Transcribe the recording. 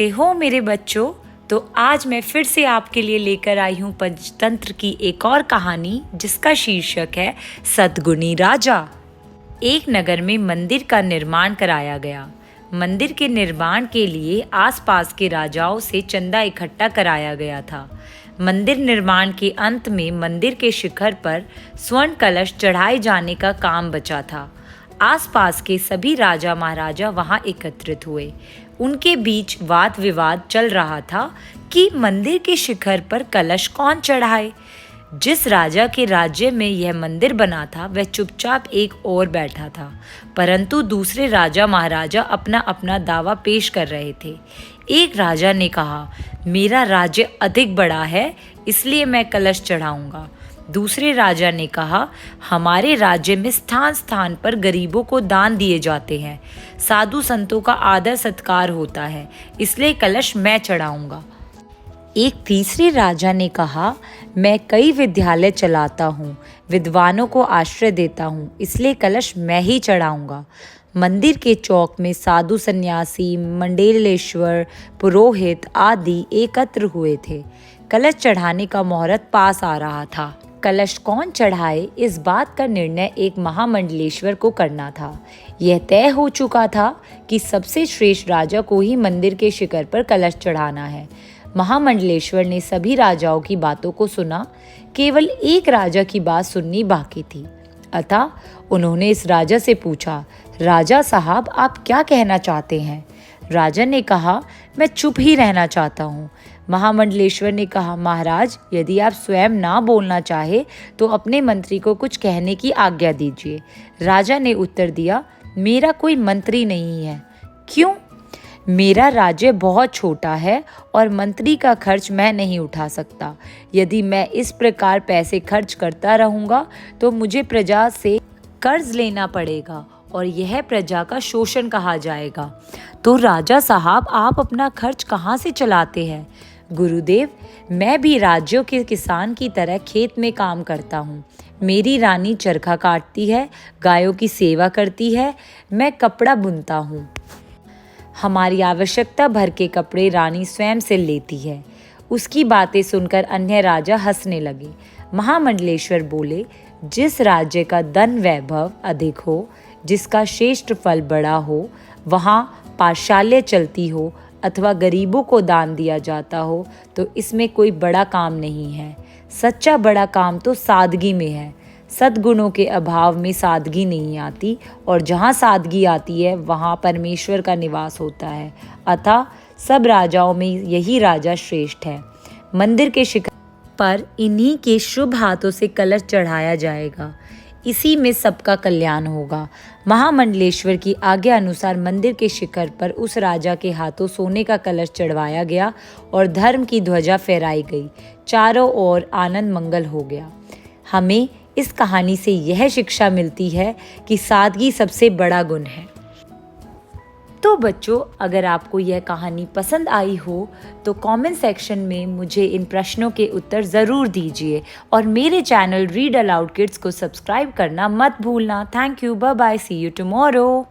कैसे हो मेरे बच्चों। तो आज मैं फिर से आपके लिए लेकर आई हूँ पंचतंत्र की एक और कहानी जिसका शीर्षक है सद्गुणी राजा। एक नगर में मंदिर का निर्माण कराया गया। मंदिर के निर्माण के लिए आसपास के राजाओं से चंदा इकट्ठा कराया गया था। मंदिर निर्माण के अंत में मंदिर के शिखर पर स्वर्ण कलश चढ़ाए जाने का काम बचा था। आसपास के सभी राजा महाराजा वहां एकत्रित हुए। उनके बीच वाद विवाद चल रहा था कि मंदिर के शिखर पर कलश कौन चढ़ाए। जिस राजा के राज्य में यह मंदिर बना था वह चुपचाप एक ओर बैठा था, परंतु दूसरे राजा महाराजा अपना अपना दावा पेश कर रहे थे। एक राजा ने कहा, मेरा राज्य अधिक बड़ा है इसलिए मैं कलश चढ़ाऊंगा। दूसरे राजा ने कहा, हमारे राज्य में स्थान स्थान पर गरीबों को दान दिए जाते हैं, साधु संतों का आदर सत्कार होता है, इसलिए कलश मैं चढ़ाऊंगा। एक तीसरे राजा ने कहा, मैं कई विद्यालय चलाता हूँ, विद्वानों को आश्रय देता हूँ, इसलिए कलश मैं ही चढ़ाऊंगा। मंदिर के चौक में साधु सन्यासी, मंडलेश्वर, पुरोहित आदि एकत्र हुए थे। कलश चढ़ाने का मुहूर्त पास आ रहा था। कलश कौन चढ़ाए इस बात का निर्णय एक महामंडलेश्वर को करना था। यह तय हो चुका था कि सबसे श्रेष्ठ राजा को ही मंदिर के शिखर पर कलश चढ़ाना है। महामंडलेश्वर ने सभी राजाओं की बातों को सुना, केवल एक राजा की बात सुननी बाकी थी। अतः उन्होंने इस राजा से पूछा, राजा साहब आप क्या कहना चाहते हैं? राजा ने कहा, मैं चुप ही रहना चाहता हूँ। महामंडलेश्वर ने कहा, महाराज यदि आप स्वयं ना बोलना चाहे तो अपने मंत्री को कुछ कहने की आज्ञा दीजिए। राजा ने उत्तर दिया, मेरा कोई मंत्री नहीं है। क्यों? मेरा राज्य बहुत छोटा है और मंत्री का खर्च मैं नहीं उठा सकता। यदि मैं इस प्रकार पैसे खर्च करता रहूँगा तो मुझे प्रजा से कर्ज लेना पड़ेगा और यह प्रजा का शोषण कहा जाएगा। तो राजा साहब आप अपना खर्च कहाँ से चलाते हैं? गुरुदेव, मैं भी राज्यों के किसान की तरह खेत में काम करता हूँ। मेरी रानी चरखा काटती है, गायों की सेवा करती है, मैं कपड़ा बुनता हूँ। हमारी आवश्यकता भर के कपड़े रानी स्वयं से लेती है। उसकी बातें सुनकर अन्य राजा हंसने लगे। महामंडलेश्वर बोले, जिस राज्य का धन वैभव अधिक हो, जिसका श्रेष्ठ फल बड़ा हो, वहाँ पाठशाला चलती हो अथवा गरीबों को दान दिया जाता हो तो इसमें कोई बड़ा काम नहीं है। सच्चा बड़ा काम तो सादगी में है। सद्गुणों के अभाव में सादगी नहीं आती और जहाँ सादगी आती है वहाँ परमेश्वर का निवास होता है। अतः सब राजाओं में यही राजा श्रेष्ठ है। मंदिर के शिखर पर इन्हीं के शुभ हाथों से कलश चढ़ाया जाएगा, इसी में सबका कल्याण होगा। महामंडलेश्वर की आज्ञा अनुसार मंदिर के शिखर पर उस राजा के हाथों सोने का कलश चढ़वाया गया और धर्म की ध्वजा फहराई गई। चारों ओर आनंद मंगल हो गया। हमें इस कहानी से यह शिक्षा मिलती है कि सादगी सबसे बड़ा गुण है। तो बच्चों, अगर आपको यह कहानी पसंद आई हो तो कमेंट सेक्शन में मुझे इन प्रश्नों के उत्तर ज़रूर दीजिए और मेरे चैनल रीड अलाउड किड्स को सब्सक्राइब करना मत भूलना। Thank you, bye bye, see you tomorrow.